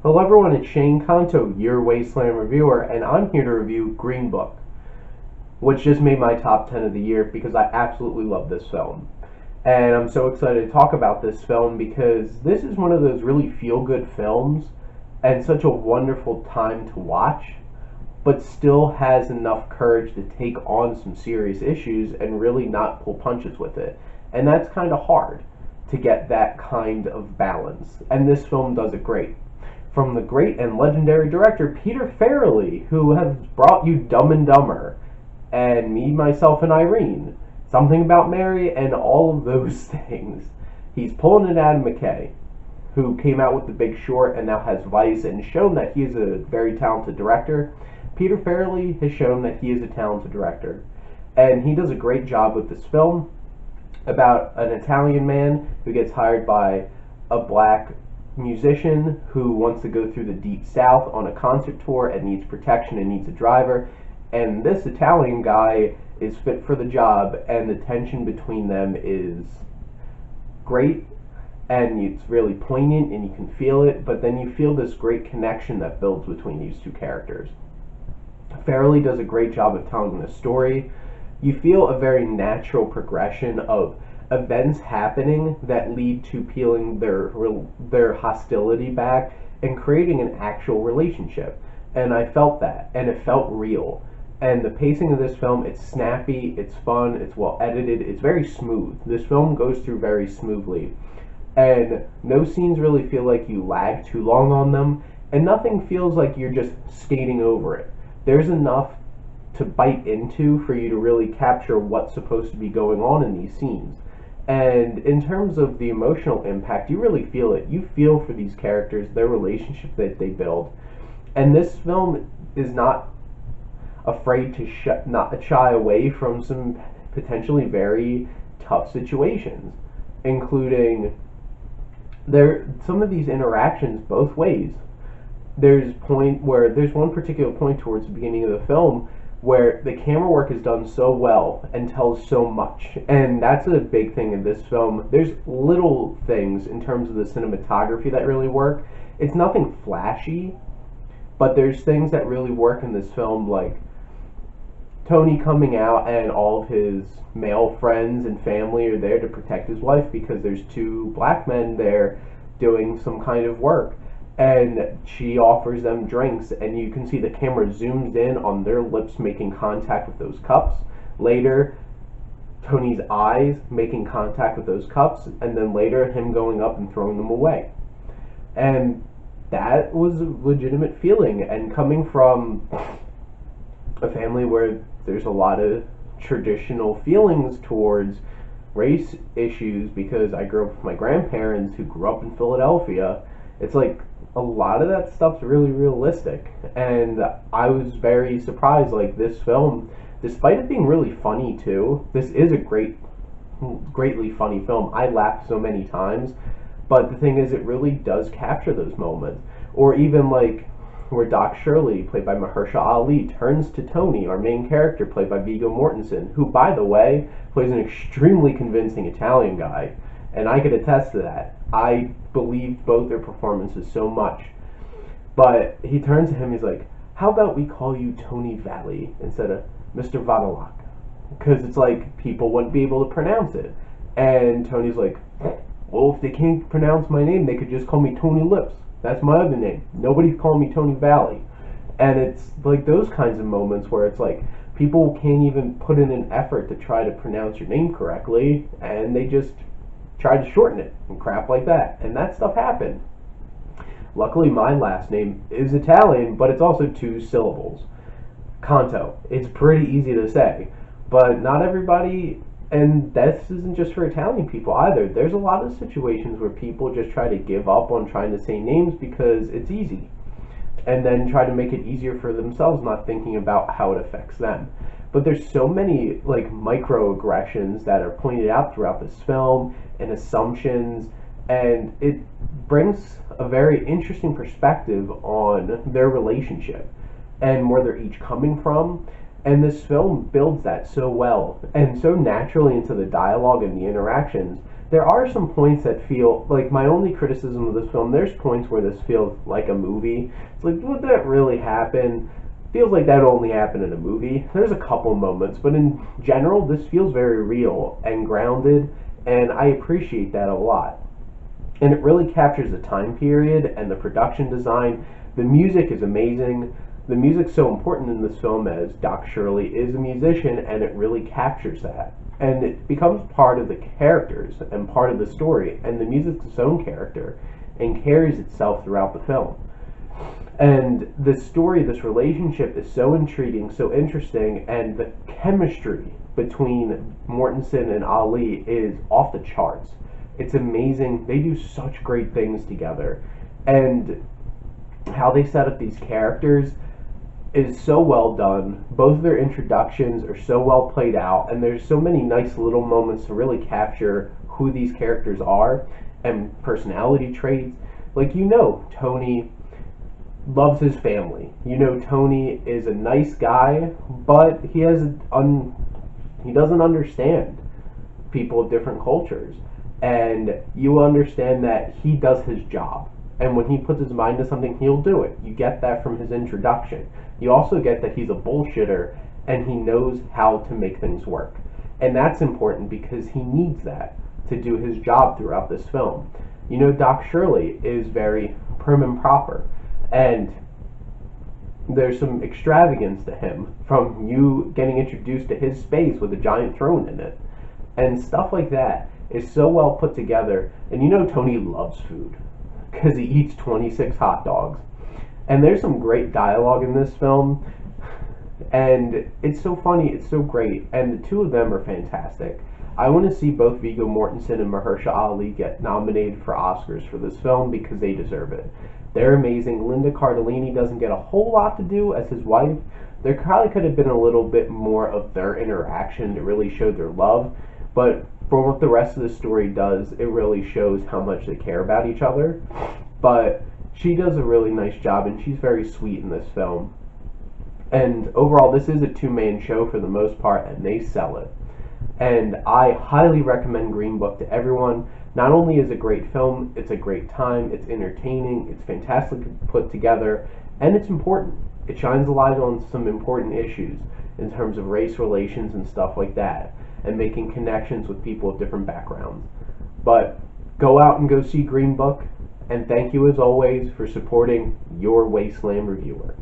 Hello everyone, it's Shane Kanto, your Wasteland reviewer, and I'm here to review Green Book, which just made my top 10 of the year because I absolutely love this film. And I'm so excited to talk about this film because this is one of those really feel-good films and such a wonderful time to watch, but still has enough courage to take on some serious issues and really not pull punches with it. And that's kind of hard to get that kind of balance. And this film does it great. From the great and legendary director Peter Farrelly, who has brought you Dumb and Dumber, and Me, Myself, and Irene, Something About Mary, and all of those things. He's pulling an Adam McKay, who came out with The Big Short and now has Vice, and shown that he is a very talented director. Peter Farrelly has shown that he is a talented director, and he does a great job with this film about an Italian man who gets hired by a black musician who wants to go through the deep south on a concert tour and needs protection and needs a driver, and this Italian guy is fit for the job, and the tension between them is great, and it's really poignant and you can feel it, but then you feel this great connection that builds between these two characters. Farrelly does a great job of telling the story. You feel a very natural progression of events happening that lead to peeling their hostility back and creating an actual relationship. And I felt that, and it felt real. And the pacing of this film, it's snappy, it's fun, it's well edited, it's very smooth. This film goes through very smoothly. And no scenes really feel like you lag too long on them, and nothing feels like you're just skating over it. There's enough to bite into for you to really capture what's supposed to be going on in these scenes. And in terms of the emotional impact, you really feel it. You feel for these characters, their relationship that they build. And this film is not afraid to not shy away from some potentially very tough situations, including some of these interactions both ways. There's one particular point towards the beginning of the film where the camera work is done so well and tells so much, and that's a big thing in this film. There's little things in terms of the cinematography that really work. It's nothing flashy, but there's things that really work in this film, like Tony coming out and all of his male friends and family are there to protect his wife because there's two black men there doing some kind of work, and she offers them drinks, and you can see the camera zooms in on their lips making contact with those cups. Later, Tony's eyes making contact with those cups, and then later him going up and throwing them away. And that was a legitimate feeling, and coming from a family where there's a lot of traditional feelings towards race issues, because I grew up with my grandparents who grew up in Philadelphia, it's like a lot of that stuff's really realistic. And I was very surprised, like, this film, despite it being really funny too, this is a greatly funny film. I laughed so many times, but the thing is, it really does capture those moments. Or even like where Doc Shirley, played by Mahershala Ali, turns to Tony, our main character, played by Viggo Mortensen, who, by the way, plays an extremely convincing Italian guy, and I could attest to that. I believed both their performances so much. But he turns to him, he's like, how about we call you Tony Valley instead of Mr. Vadalak? Because it's like, people wouldn't be able to pronounce it. And Tony's like, well, if they can't pronounce my name, they could just call me Tony Lips. That's my other name. Nobody's calling me Tony Valley. And it's like those kinds of moments where it's like, people can't even put in an effort to try to pronounce your name correctly, and they just try to shorten it and crap like that. And that stuff happened. Luckily, my last name is Italian, but it's also 2 syllables. Kanto. It's pretty easy to say. But not everybody, and this isn't just for Italian people either. There's a lot of situations where people just try to give up on trying to say names because it's easy, and then try to make it easier for themselves, not thinking about how it affects them. But there's so many like microaggressions that are pointed out throughout this film, and assumptions, and it brings a very interesting perspective on their relationship and where they're each coming from. And this film builds that so well and so naturally into the dialogue and the interactions there are some points that feel like my only criticism of this film. There's points where this feels like a movie. It's like, would that really happen? Feels like that would only happen in a movie. There's a couple moments, but in general, this feels very real and grounded, and I appreciate that a lot. And it really captures the time period and the production design. The music is amazing. The music's so important in this film, as Doc Shirley is a musician, and it really captures that. And it becomes part of the characters and part of the story, and the music's its own character and carries itself throughout the film. And the story, this relationship is so intriguing, so interesting, and the chemistry between Mortensen and Ali is off the charts. It's amazing. They do such great things together. And how they set up these characters is so well done. Both of their introductions are so well played out, and there's so many nice little moments to really capture who these characters are and personality traits. Like, Tony loves his family. Tony is a nice guy, but he doesn't understand people of different cultures. And you understand that he does his job. And when he puts his mind to something, he'll do it. You get that from his introduction. You also get that he's a bullshitter and he knows how to make things work. And that's important because he needs that to do his job throughout this film. Doc Shirley is very prim and proper. And there's some extravagance to him, from you getting introduced to his space with a giant throne in it. And stuff like that is so well put together. And Tony loves food because he eats 26 hot dogs. And there's some great dialogue in this film. And it's so funny, it's so great. And the two of them are fantastic. I want to see both Viggo Mortensen and Mahershala Ali get nominated for Oscars for this film because they deserve it. They're amazing. Linda Cardellini doesn't get a whole lot to do as his wife. There probably could have been a little bit more of their interaction to really show their love. But from what the rest of the story does, it really shows how much they care about each other. But she does a really nice job, and she's very sweet in this film. And overall, this is a two-man show for the most part, and they sell it. And I highly recommend Green Book to everyone. Not only is it a great film, it's a great time, it's entertaining, it's fantastically put together, and it's important. It shines a light on some important issues in terms of race relations and stuff like that, and making connections with people of different backgrounds. But go out and go see Green Book, and thank you as always for supporting your Wasteland reviewer.